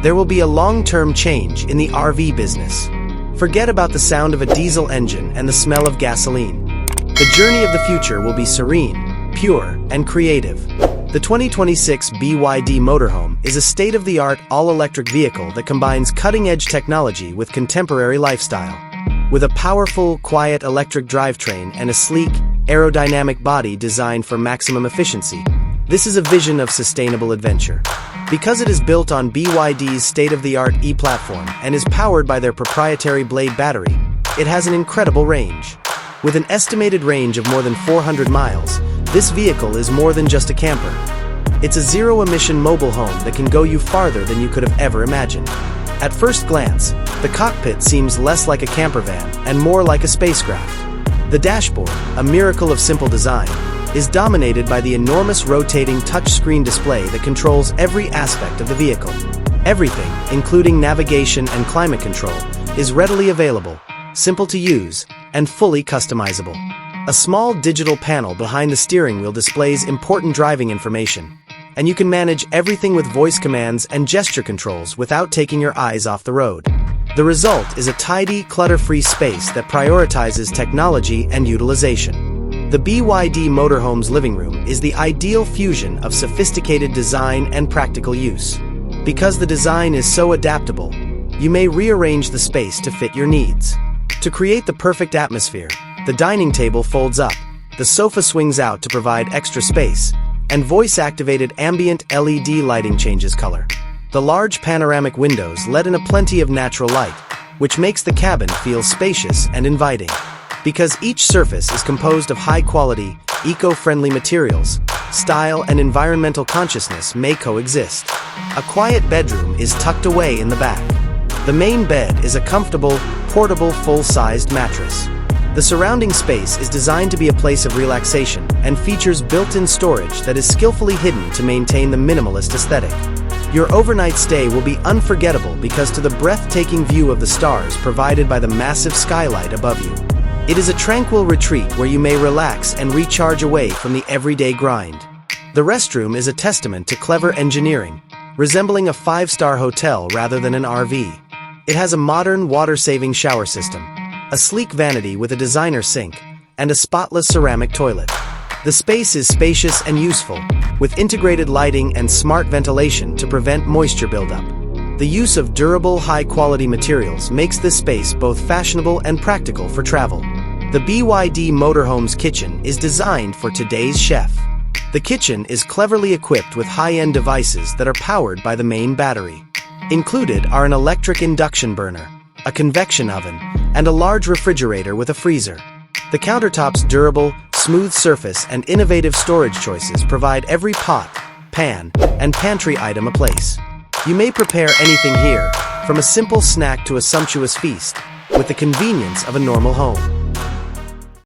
there will be a long-term change in the RV business. Forget about the sound of a diesel engine and the smell of gasoline. The journey of the future will be serene, pure, and creative. The 2026 BYD Motorhome is a state-of-the-art all-electric vehicle that combines cutting-edge technology with contemporary lifestyle. With a powerful, quiet electric drivetrain and a sleek, aerodynamic body designed for maximum efficiency, this is a vision of sustainable adventure. Because it is built on BYD's state-of-the-art e-platform and is powered by their proprietary Blade battery, it has an incredible range. With an estimated range of more than 400 miles, this vehicle is more than just a camper. It's a zero-emission mobile home that can go you farther than you could have ever imagined. At first glance, the cockpit seems less like a campervan and more like a spacecraft. The dashboard, a miracle of simple design, is dominated by the enormous rotating touchscreen display that controls every aspect of the vehicle. Everything, including navigation and climate control, is readily available, simple to use, and fully customizable. A small digital panel behind the steering wheel displays important driving information, and you can manage everything with voice commands and gesture controls without taking your eyes off the road. The result is a tidy, clutter-free space that prioritizes technology and utilization. The BYD Motorhome's living room is the ideal fusion of sophisticated design and practical use. Because the design is so adaptable, you may rearrange the space to fit your needs. To create the perfect atmosphere, the dining table folds up, the sofa swings out to provide extra space, and voice-activated ambient LED lighting changes color. The large panoramic windows let in a plenty of natural light, which makes the cabin feel spacious and inviting. Because each surface is composed of high-quality, eco-friendly materials, style and environmental consciousness may coexist. A quiet bedroom is tucked away in the back. The main bed is a comfortable, portable, full-sized mattress. The surrounding space is designed to be a place of relaxation and features built-in storage that is skillfully hidden to maintain the minimalist aesthetic. Your overnight stay will be unforgettable because to the breathtaking view of the stars provided by the massive skylight above you. It is a tranquil retreat where you may relax and recharge away from the everyday grind. The restroom is a testament to clever engineering, resembling a five-star hotel rather than an RV. It has a modern water-saving shower system, a sleek vanity with a designer sink, and a spotless ceramic toilet. The space is spacious and useful, with integrated lighting and smart ventilation to prevent moisture buildup. The use of durable, high-quality materials makes this space both fashionable and practical for travel. The BYD Motorhome's kitchen is designed for today's chef. The kitchen is cleverly equipped with high-end devices that are powered by the main battery. Included are an electric induction burner, a convection oven, and a large refrigerator with a freezer. The countertop's durable, smooth surface and innovative storage choices provide every pot, pan, and pantry item a place. You may prepare anything here, from a simple snack to a sumptuous feast, with the convenience of a normal home.